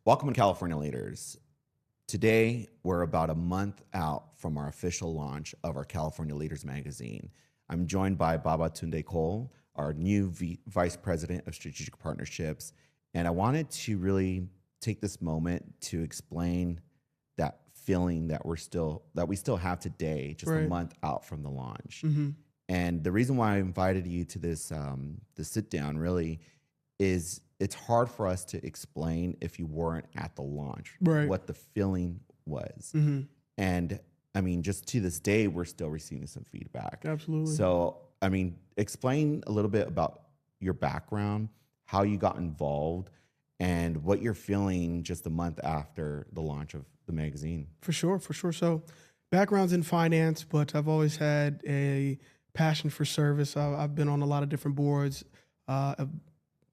Welcome to California Leaders. Today, we're about a month out from our official launch of our California Leaders magazine. I'm joined by Babatunde Cole, our new Vice President of Strategic Partnerships, and I wanted to really take this moment to explain that feeling that we still have today, just a Right. month out from the launch. Mm-hmm. And the reason why I invited you to this sit down really is it's hard for us to explain if you weren't at the launch Right. what the feeling was. Mm-hmm. And I mean, just to this day, we're still receiving some feedback. Absolutely. So, I mean, explain a little bit about your background, how you got involved, and what you're feeling just a month after the launch of the magazine. For sure. So, background's in finance, but I've always had a passion for service. I've been on a lot of different boards. I've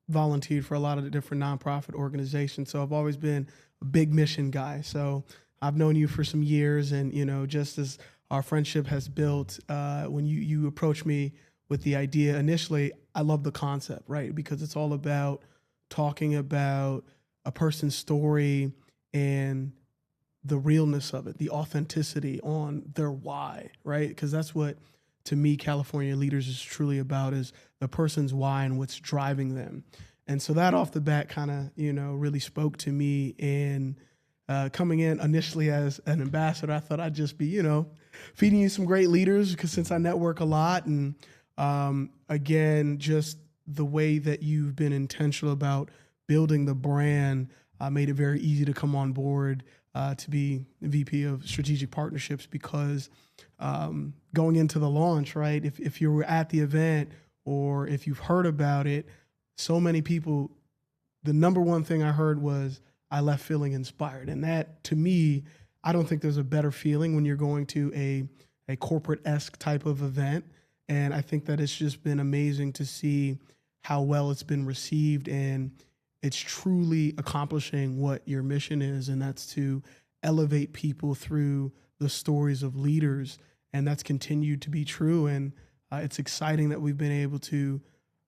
volunteered for a lot of the different nonprofit organizations. So I've always been a big mission guy. So I've known you for some years, and just as our friendship has built, when you approached me with the idea initially, I love the concept, right? Because it's all about talking about a person's story and the realness of it, the authenticity on their why, right? Because that's what, to me, California Leaders is truly about, is the person's why and what's driving them. And so that off the bat kind of, really spoke to me. And coming in initially as an ambassador, I thought I'd just be, feeding you some great leaders, because since I network a lot, and again, just the way that you've been intentional about building the brand made it very easy to come on board to be VP of Strategic Partnerships, because going into the launch, right, if you were at the event or if you've heard about it, so many people, the number one thing I heard was, I left feeling inspired. And that, to me, I don't think there's a better feeling when you're going to a corporate-esque type of event. And I think that it's just been amazing to see how well it's been received, and it's truly accomplishing what your mission is, and that's to elevate people through the stories of leaders. And that's continued to be true. And it's exciting that we've been able to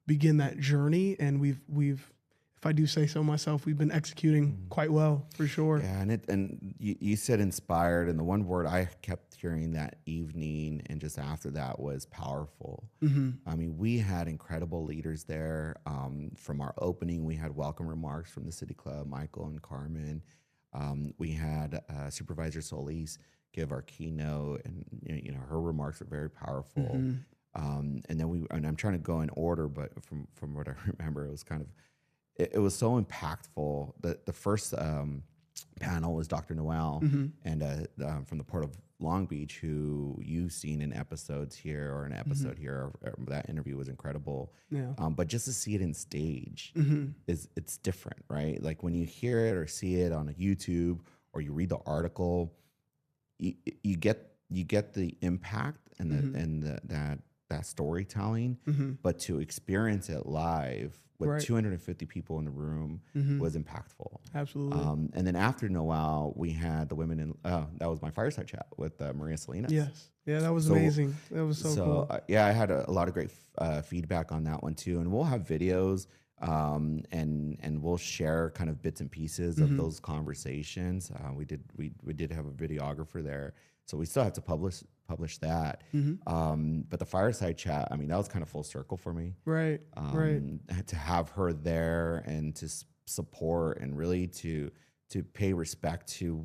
begin that journey. And we've, if I do say so myself, we've been executing quite well, for sure. Yeah, and you said inspired, and the one word I kept hearing that evening and just after that was powerful. I mean, we had incredible leaders there. From our opening, we had welcome remarks from the City Club, Michael and Carmen. We had Supervisor Solis give our keynote, and her remarks were very powerful. And then and I'm trying to go in order, but from what I remember, it was kind of, it was so impactful. The first panel was Dr. Noel, and from the Port of Long Beach, who you've seen in episodes here or an episode here. That interview was incredible. Yeah. But just to see it in stage it's different, right? Like when you hear it or see it on a YouTube or you read the article, you get the impact and that storytelling, but to experience it live with Right. 250 people in the room was impactful. Absolutely. And then after Noel, we had the women in, that was my fireside chat with Maria Salinas. Yes. Yeah, that was So- amazing. That was so cool. Yeah, I had a lot of great feedback on that one too. And we'll have videos and we'll share kind of bits and pieces of those conversations. We did have a videographer there, so we still have to publish that. But the fireside chat, I mean, that was kind of full circle for me. Right. Right. To have her there and to support and really to pay respect to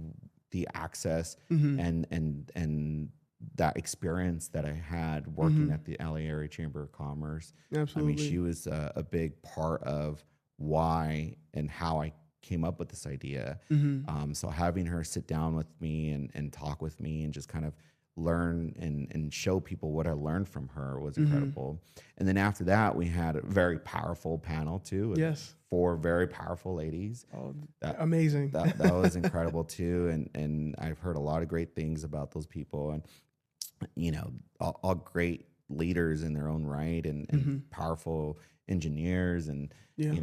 the access and that experience that I had working at the LA Area Chamber of Commerce. Absolutely. I mean, she was a big part of why and how I came up with this idea. So having her sit down with me and talk with me and just kind of learn and show people what I learned from her was incredible. And then after that, we had a very powerful panel too. With Yes. 4 very powerful ladies. Oh, That- amazing. That was incredible too. And I've heard a lot of great things about those people, and all great leaders in their own right, and powerful engineers, and Yeah.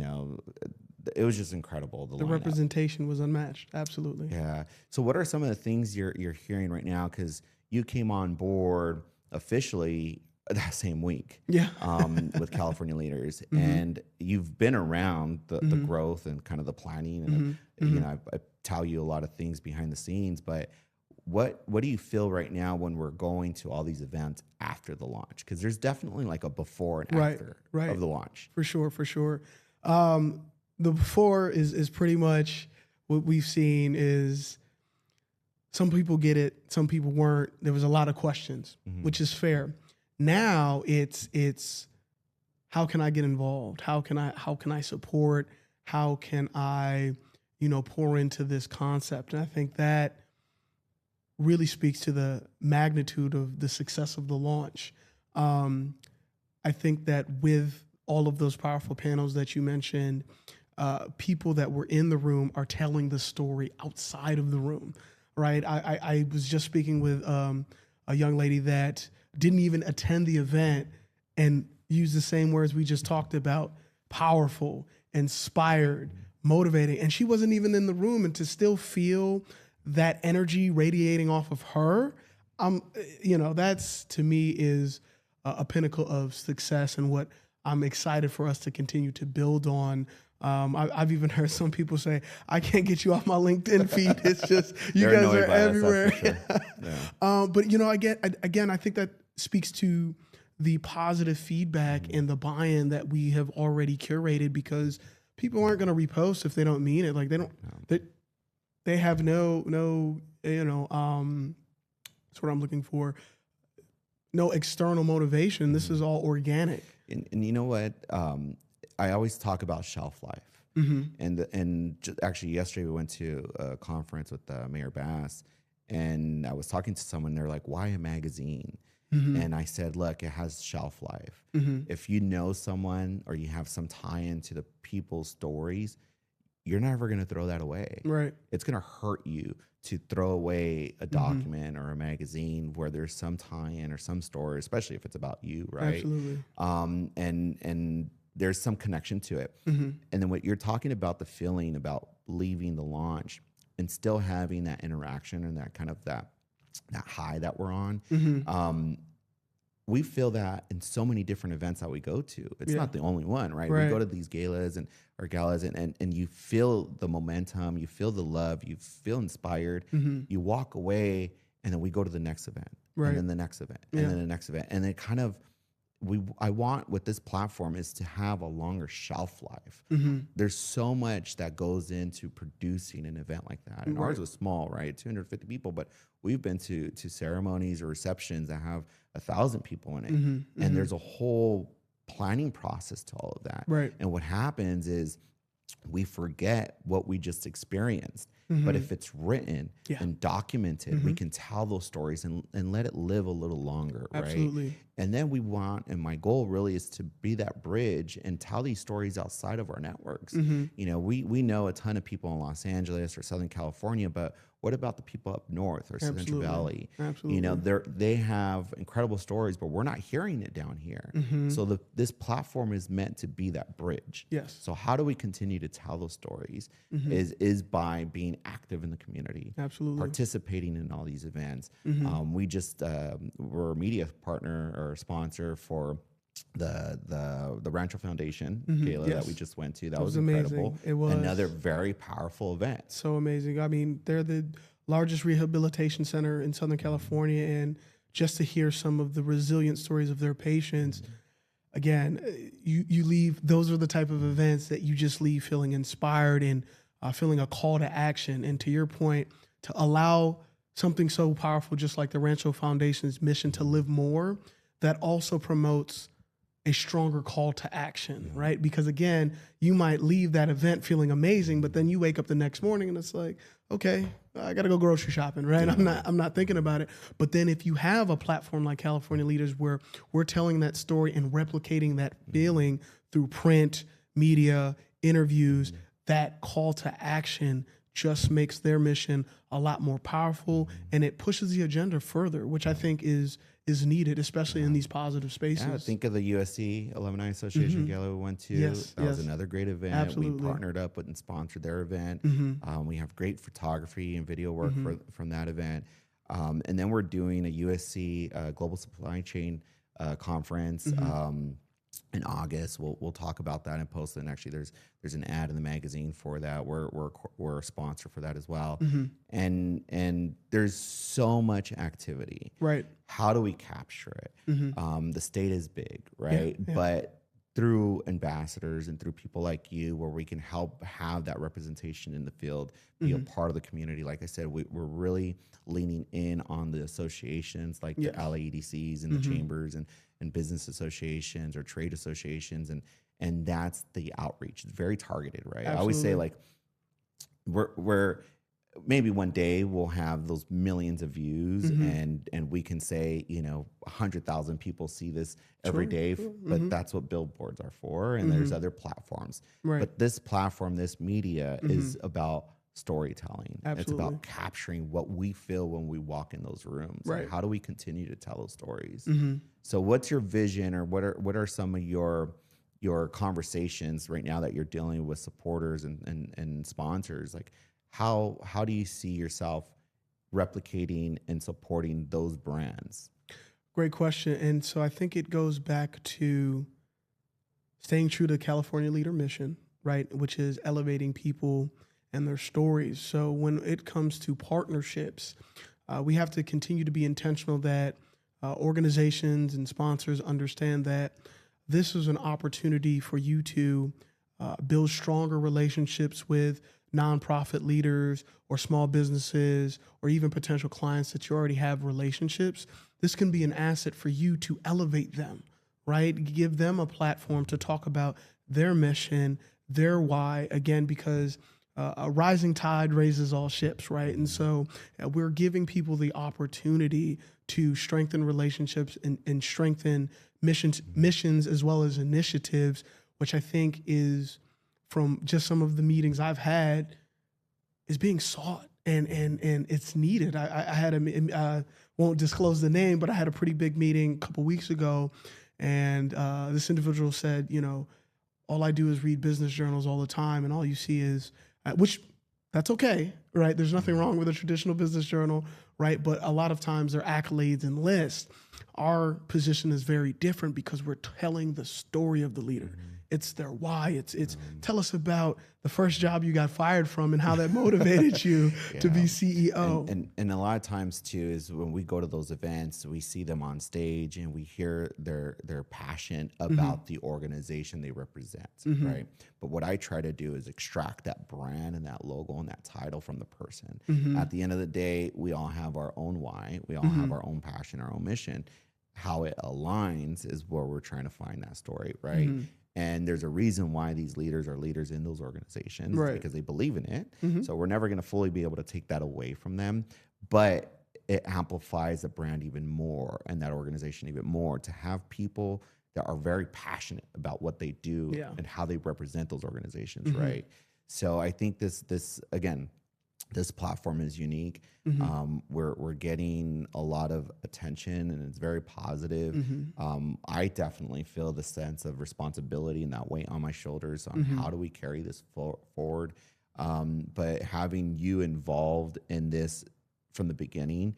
it was just incredible. The lineup. representation was unmatched. Absolutely. Yeah. So what are some of the things you're hearing right now? Because you came on board officially that same week. Yeah. With California leaders, Mm-hmm. and you've been around the Mm-hmm. growth and kind of the planning, and Mm-hmm. you know, I tell you a lot of things behind the scenes. But what do you feel right now when we're going to all these events after the launch? Because there's definitely like a before and Right. after Right. of the launch. For sure. For sure. The before is pretty much what we've seen is some people get it, some people weren't. There was a lot of questions, which is fair. Now it's how can I get involved? How can I support? How can I, pour into this concept? And I think that really speaks to the magnitude of the success of the launch. I think that with all of those powerful panels that you mentioned, people that were in the room are telling the story outside of the room, right? I was just speaking with a young lady that didn't even attend the event and used the same words we just talked about: powerful, inspired, motivating. And she wasn't even in the room, and to still feel that energy radiating off of her, that's, to me, is a pinnacle of success and what I'm excited for us to continue to build on. I've even heard some people say, I can't get you off my LinkedIn feed. It's just, you guys are everywhere. Sure. Yeah. But, I think that speaks to the positive feedback and the buy-in that we have already curated, because people aren't going to repost if they don't mean it. Like they have no, that's what I'm looking for. No external motivation. This is all organic. And you know what? I always talk about shelf life. And actually yesterday we went to a conference with Mayor Bass, and I was talking to someone. They're like, "Why a magazine?" And I said, "Look, it has shelf life. If you know someone or you have some tie-in to the people's stories, you're never going to throw that away. Right. It's going to hurt you to throw away a document or a magazine where there's some tie-in or some story, especially if it's about you, right? Absolutely. And there's some connection to it. And then what you're talking about, the feeling about leaving the launch and still having that interaction and that kind of that high that we're on. We feel that in so many different events that we go to. It's not the only one, right? We go to these galas and you feel the momentum, you feel the love, you feel inspired. You walk away, and then we go to the next event, and then the next event, and then the next event, and it kind of I want with this platform is to have a longer shelf life. There's so much that goes into producing an event like that, and ours was small, right? 250 people, but we've been to ceremonies or receptions that have 1,000 people in it, and there's a whole planning process to all of that. Right. And what happens is we forget what we just experienced. But if it's written and documented, we can tell those stories and let it live a little longer, Absolutely. right? And then we want, and my goal really is to be that bridge and tell these stories outside of our networks. You know, we know a ton of people in Los Angeles or Southern California, but what about the people up north or Central Valley? Absolutely. You know, they have incredible stories, but we're not hearing it down here. So this platform is meant to be that bridge. Yes. So how do we continue to tell those stories? Is by being active in the community. Absolutely. Participating in all these events. We just we're a media partner or sponsor for the Rancho Foundation gala that we just went to. That was incredible. Amazing. It was another very powerful event. So amazing. I mean, they're the largest rehabilitation center in Southern California, and just to hear some of the resilient stories of their patients, again, you leave. Those are the type of events that you just leave feeling inspired and feeling a call to action. And to your point, to allow something so powerful, just like the Rancho Foundation's mission to live more, that also promotes a stronger call to action, right? Because again, you might leave that event feeling amazing, but then you wake up the next morning and it's like, okay, I got to go grocery shopping, right? I'm not thinking about it. But then if you have a platform like California Leaders where we're telling that story and replicating that feeling through print, media, interviews, that call to action just makes their mission a lot more powerful, and it pushes the agenda further, which I think is needed, especially in these positive spaces. Yeah, think of the USC Alumni Association Gala we went to. That was another great event. Absolutely. We partnered up with and sponsored their event. We have great photography and video work from that event. And then we're doing a USC Global Supply Chain conference. In August, we'll talk about that and post it. And actually, there's an ad in the magazine for that. We're a sponsor for that as well. And there's so much activity. Right. How do we capture it? The state is big, right? Yeah. But through ambassadors and through people like you, where we can help have that representation in the field, be a part of the community. Like I said, we're really leaning in on the associations like the LAEDCs and the chambers and business associations or trade associations. And that's the outreach. It's very targeted, right? Absolutely. I always say, like, we're maybe one day we'll have those millions of views and we can say, 100,000 people see this every day, but that's what billboards are for. And there's other platforms. Right. But this platform, this media is about storytelling. Absolutely. It's about capturing what we feel when we walk in those rooms. Right. Like, how do we continue to tell those stories? So what's your vision, or what are some of your conversations right now that you're dealing with supporters and sponsors? Like, how do you see yourself replicating and supporting those brands? Great question. And so I think it goes back to staying true to California Leader mission, right? Which is elevating people and their stories. So when it comes to partnerships, we have to continue to be intentional that organizations and sponsors understand that this is an opportunity for you to build stronger relationships with nonprofit leaders or small businesses or even potential clients that you already have relationships. This can be an asset for you to elevate them, right? Give them a platform to talk about their mission, their why, again, because a rising tide raises all ships, right? And so we're giving people the opportunity to strengthen relationships and strengthen missions as well as initiatives, which I think is, from just some of the meetings I've had, is being sought and it's needed. I had won't disclose the name, but I had a pretty big meeting a couple weeks ago, and this individual said, all I do is read business journals all the time, and all you see is, which that's okay, right? There's nothing wrong with a traditional business journal, right? But a lot of times they're accolades and lists. Our position is very different because we're telling the story of the leader. It's their why. It's tell us about the first job you got fired from and how that motivated you to be CEO. And a lot of times too is when we go to those events, we see them on stage and we hear their passion about the organization they represent, right? But what I try to do is extract that brand and that logo and that title from the person. At the end of the day, we all have our own why. We all have our own passion, our own mission. How it aligns is where we're trying to find that story, right? And there's a reason why these leaders are leaders in those organizations, right, because they believe in it. So we're never going to fully be able to take that away from them, but it amplifies the brand even more and that organization even more to have people that are very passionate about what they do and how they represent those organizations, right? So I think this again, this platform is unique. We're getting a lot of attention and it's very positive. I definitely feel the sense of responsibility and that weight on my shoulders on how do we carry this forward. But having you involved in this from the beginning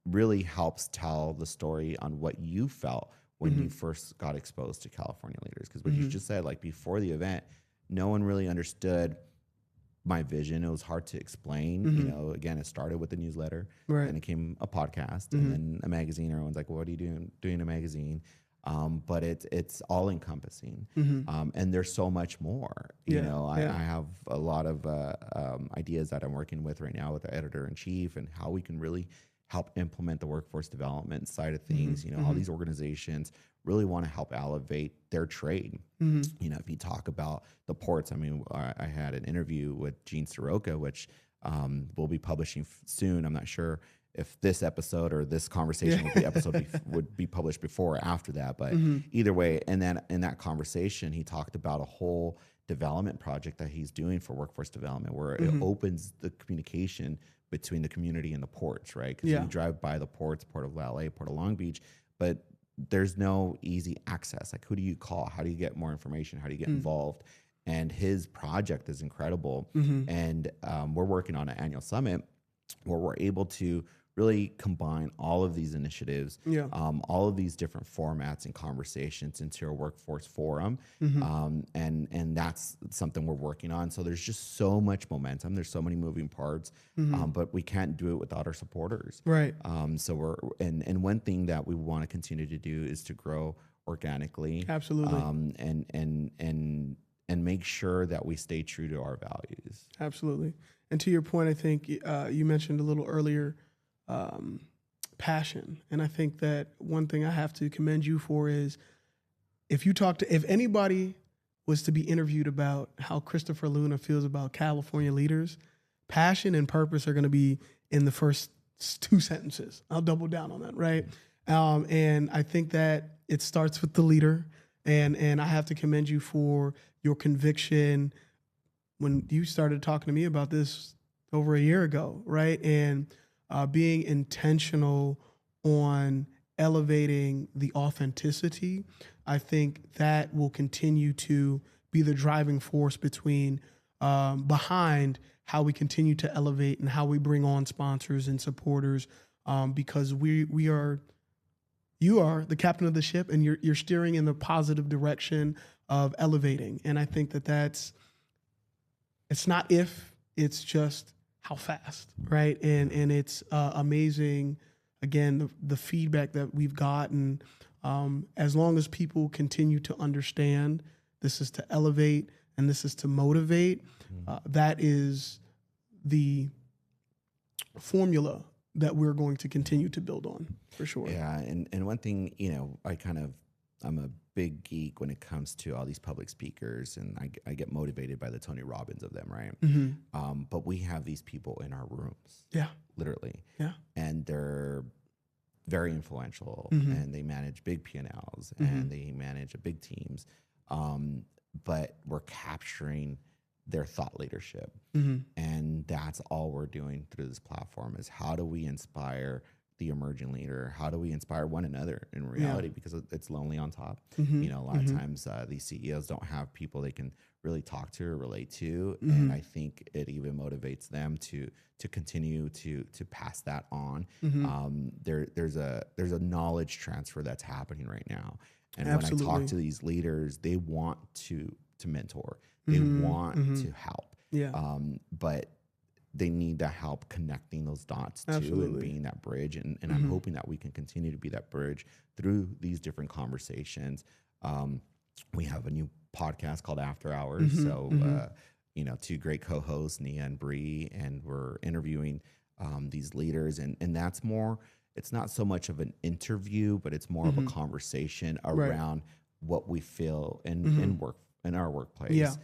really helps tell the story on what you felt when you first got exposed to California Leaders. Because what you just said, like before the event, no one really understood my vision. It was hard to explain. Again, it started with the newsletter, right, and it became a podcast, and then a magazine. Everyone's like, well, "What are you doing a magazine?" But it's all encompassing, and there's so much more. I have a lot of ideas that I'm working with right now with the editor in chief, and how we can really help implement the workforce development side of things. All these organizations really want to help elevate their trade. If you talk about the ports, I mean, I had an interview with Gene Soroka, which we'll be publishing soon. I'm not sure if this episode or this conversation with the episode would be published before or after that, but either way, and then in that conversation, he talked about a whole development project that he's doing for workforce development, where it opens the communication between the community and the ports, right? Because you drive by the ports, Port of LA, Port of Long Beach, but there's no easy access. Like, who do you call? How do you get more information? How do you get involved? And his project is incredible. And we're working on an annual summit where we're able to really combine all of these initiatives, Yeah. all of these different formats and conversations into a workforce forum. And that's something we're working on. So there's just so much momentum. There's so many moving parts, but we can't do it without our supporters. Right. And one thing that we want to continue to do is to grow organically. Absolutely. And make sure that we stay true to our values. Absolutely. And to your point, I think you mentioned a little earlier passion. And I think that one thing I have to commend you for is if anybody was to be interviewed about how Christopher Luna feels about California leaders, passion and purpose are going to be in the first 2 sentences. I'll double down on that, right? And I think that it starts with the leader. And I have to commend you for your conviction when you started talking to me about this over a year ago, right? And being intentional on elevating the authenticity, I think that will continue to be the driving force behind how we continue to elevate and how we bring on sponsors and supporters, because you are the captain of the ship, and you're steering in the positive direction of elevating. And I think it's not if, it's just how fast, right? And it's amazing, again, the feedback that we've gotten. As long as people continue to understand this is to elevate and this is to motivate, that is the formula that we're going to continue to build on, for sure. Yeah, and one thing, I'm a big geek when it comes to all these public speakers, and I get motivated by the Tony Robbins of them, right? But we have these people in our rooms, literally, and they're very influential, and they manage big P&Ls, and they manage big teams, but we're capturing their thought leadership, and that's all we're doing through this platform is how do we inspire the emerging leader? How do we inspire one another in reality? Because it's lonely on top. A lot of times these CEOs don't have people they can really talk to or relate to, and I think it even motivates them to continue to pass that on. There's a knowledge transfer that's happening right now, and when I talk to these leaders, they want to mentor, they want to help, but they need the help connecting those dots too, and being that bridge. And I'm hoping that we can continue to be that bridge through these different conversations. We have a new podcast called After Hours. Two great co-hosts, Nia and Bree, and we're interviewing these leaders. And that's more, it's not so much of an interview, but it's more of a conversation around what we feel in our workplace.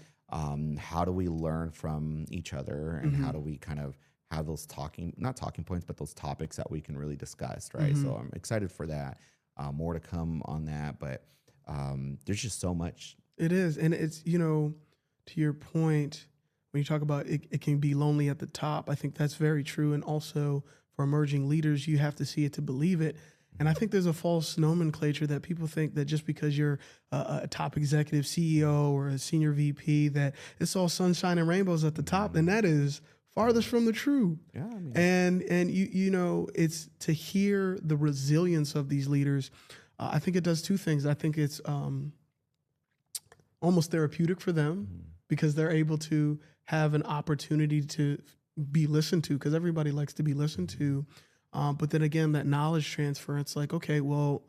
How do we learn from each other, and how do we kind of have those not talking points, but those topics that we can really discuss, right? So I'm excited for that. More to come on that, but there's just so much. It is. And it's, to your point, when you talk about it can be lonely at the top, I think that's very true. And also for emerging leaders, you have to see it to believe it. And I think there's a false nomenclature that people think that just because you're a top executive CEO or a senior VP, that it's all sunshine and rainbows at the top. And that is farthest from the truth. Yeah, I mean, and it's to hear the resilience of these leaders. I think it does two things. I think it's almost therapeutic for them because they're able to have an opportunity to be listened to, because everybody likes to be listened to. But then again, that knowledge transfer, it's like, okay, well,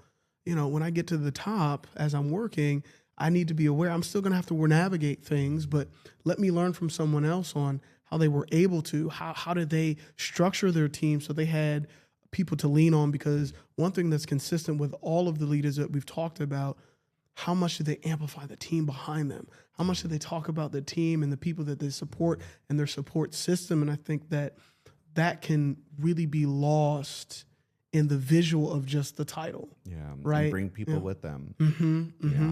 when I get to the top as I'm working, I need to be aware. I'm still going to have to navigate things, but let me learn from someone else on how they were able to, how did they structure their team so they had people to lean on? Because one thing that's consistent with all of the leaders that we've talked about, how much do they amplify the team behind them? How much do they talk about the team and the people that they support and their support system? And I think that can really be lost in the visual of just the title. Yeah, right. And bring people with them.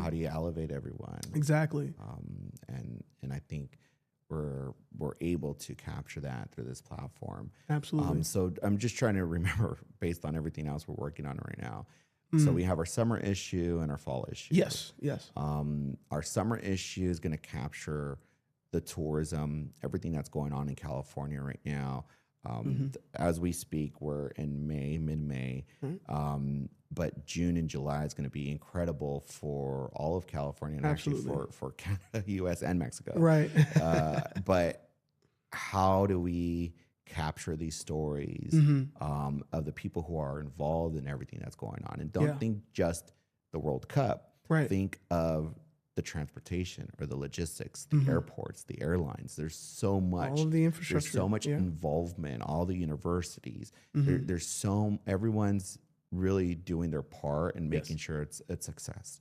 How do you elevate everyone? Exactly. And I think we're able to capture that through this platform. Absolutely. So I'm just trying to remember based on everything else we're working on right now. So we have our summer issue and our fall issue. Yes. Our summer issue is going to capture the tourism, everything that's going on in California right now. As we speak, we're in May, mid-May. But June and July is going to be incredible for all of California and Absolutely. actually for Canada, US, and Mexico. Right. But how do we capture these stories of the people who are involved in everything that's going on? And don't think just the World Cup. Right. Think of the transportation or the logistics, the airports, the airlines. There's so much. All of the infrastructure. There's so much involvement. All the universities. Everyone's really doing their part and making sure it's success.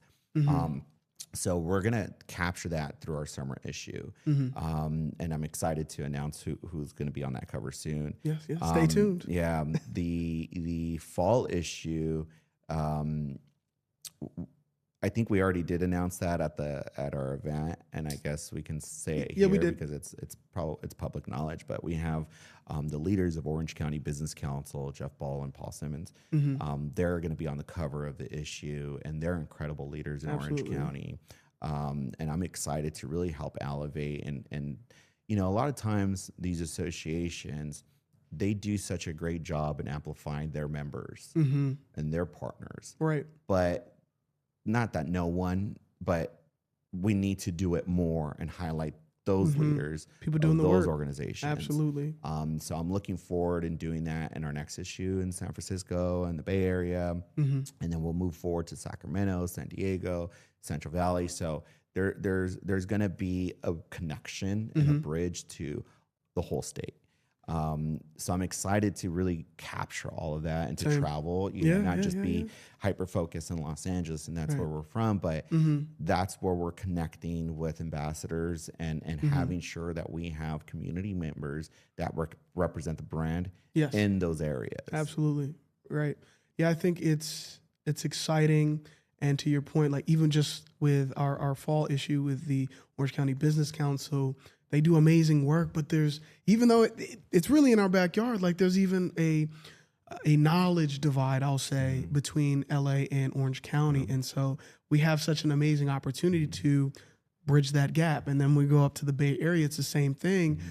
So we're gonna capture that through our summer issue, and I'm excited to announce who's gonna be on that cover soon. Yes. Stay tuned. Yeah, the fall issue. I think we already did announce that at our event, and I guess we can say it here we did. because it's public knowledge. But we have the leaders of Orange County Business Council, Jeff Ball and Paul Simmons. They're going to be on the cover of the issue, and they're incredible leaders in Orange County. And I'm excited to really help elevate and a lot of times these associations, they do such a great job in amplifying their members and their partners. Right. But not that but we need to do it more and highlight those leaders, people doing the those work. organizations. Absolutely. So I'm looking forward in doing that in our next issue in San Francisco and the Bay Area, and then we'll move forward to Sacramento, San Diego, Central Valley. So there's going to be a connection and a bridge to the whole state. So I'm excited to really capture all of that and to travel, not just be hyper focused in Los Angeles, and that's where we're from, but that's where we're connecting with ambassadors and having sure that we have community members that represent the brand in those areas. Absolutely. Right. Yeah, I think it's exciting. And to your point, like even just with our fall issue with the Orange County Business Council, they do amazing work, but even though it's really in our backyard, like there's even a knowledge divide, I'll say, between LA and Orange County. And so we have such an amazing opportunity to bridge that gap. And then we go up to the Bay Area, it's the same thing.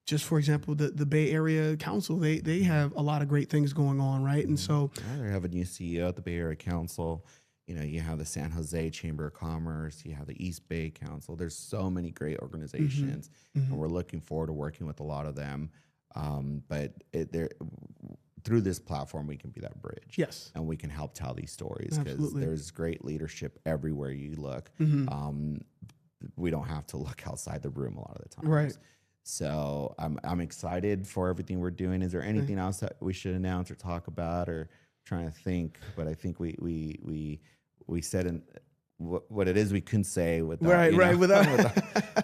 Just for example, the Bay Area Council, they have a lot of great things going on, right? And so they have a new CEO at the Bay Area Council. You have the San Jose Chamber of Commerce, you have the East Bay Council. There's so many great organizations, and we're looking forward to working with a lot of them. But through this platform, we can be that bridge. Yes. And we can help tell these stories because there's great leadership everywhere you look. We don't have to look outside the room a lot of the time. Right. So I'm excited for everything we're doing. Is there anything else that we should announce or talk about or trying to think? But I think we said in what it is we couldn't say without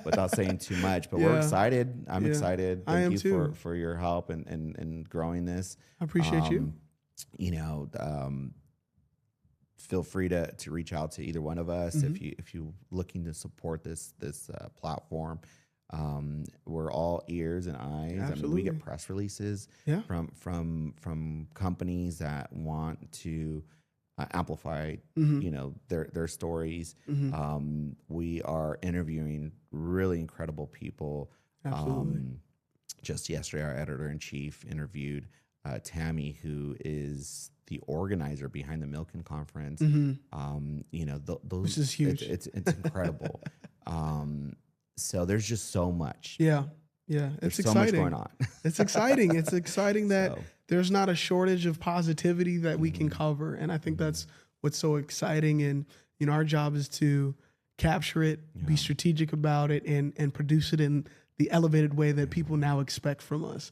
without saying too much. But we're excited. I'm excited. Thank you too. For your help and growing this. I appreciate you. Feel free to reach out to either one of us if you looking to support this platform. We're all ears and eyes. Absolutely. I mean, we get press releases from companies that want to amplify, their stories. We are interviewing really incredible people. Absolutely. Just yesterday, our editor-in-chief interviewed Tammy, who is the organizer behind the Milken Conference. Which is huge. It's incredible. So there's just so much. Yeah. It's there's exciting. So much going on. It's exciting. It's exciting that there's not a shortage of positivity that we can cover. And I think that's what's so exciting. And, our job is to capture it, be strategic about it, and produce it in the elevated way that people now expect from us,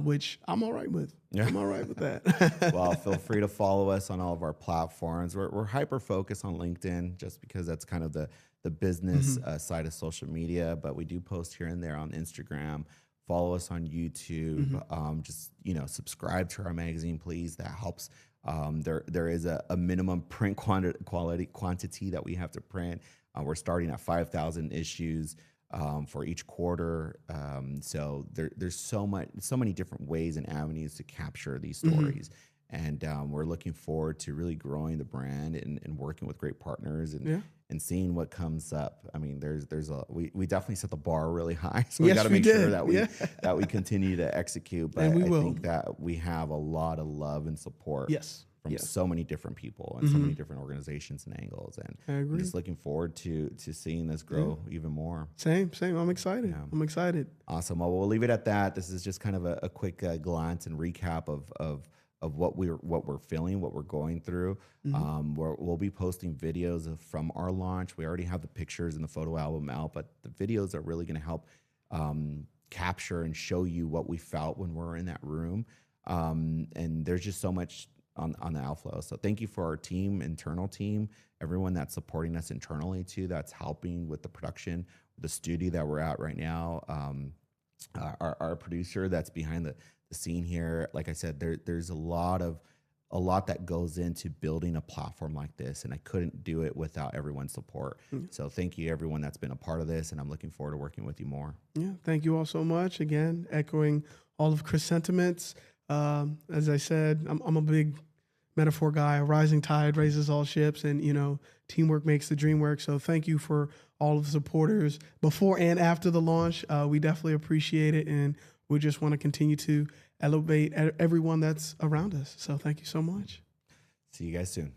which I'm all right with. Yeah. I'm all right with that. Well, feel free to follow us on all of our platforms. We're hyper-focused on LinkedIn just because that's kind of the business side of social media, but we do post here and there on Instagram. Follow us on YouTube. Just subscribe to our magazine, please. That helps. There is a minimum print quantity that we have to print. We're starting at 5,000 issues for each quarter. So there's so many different ways and avenues to capture these stories. And we're looking forward to really growing the brand and working with great partners and and seeing what comes up. I mean, we definitely set the bar really high, so we Yes, got to we make sure did. that we Yeah. that we continue to execute. But And we I will. think that we have a lot of love and support Yes. from Yes. so many different people and so many different organizations and angles. And I I'm agree. just looking forward to seeing this grow even more. Same. I'm excited. Yeah. I'm excited. Awesome. Well, we'll leave it at that. This is just kind of a quick glance and recap of what we're feeling, what we're going through. We'll be posting videos from our launch. We already have the pictures and the photo album out, but the videos are really going to help capture and show you what we felt when we're in that room. And there's just so much on the outflow. So thank you for our team, internal team, everyone that's supporting us internally too, that's helping with the production, the studio that we're at right now. Our producer that's behind the scene here. Like I said, there's a lot that goes into building a platform like this, and I couldn't do it without everyone's support. So thank you everyone that's been a part of this, and I'm looking forward to working with you more. Yeah. Thank you all so much. Again, echoing all of Chris' sentiments. As I said, I'm a big metaphor guy. A rising tide raises all ships, and teamwork makes the dream work. So thank you for all of the supporters before and after the launch. We definitely appreciate it, and we just want to continue to elevate everyone that's around us. So thank you so much. See you guys soon.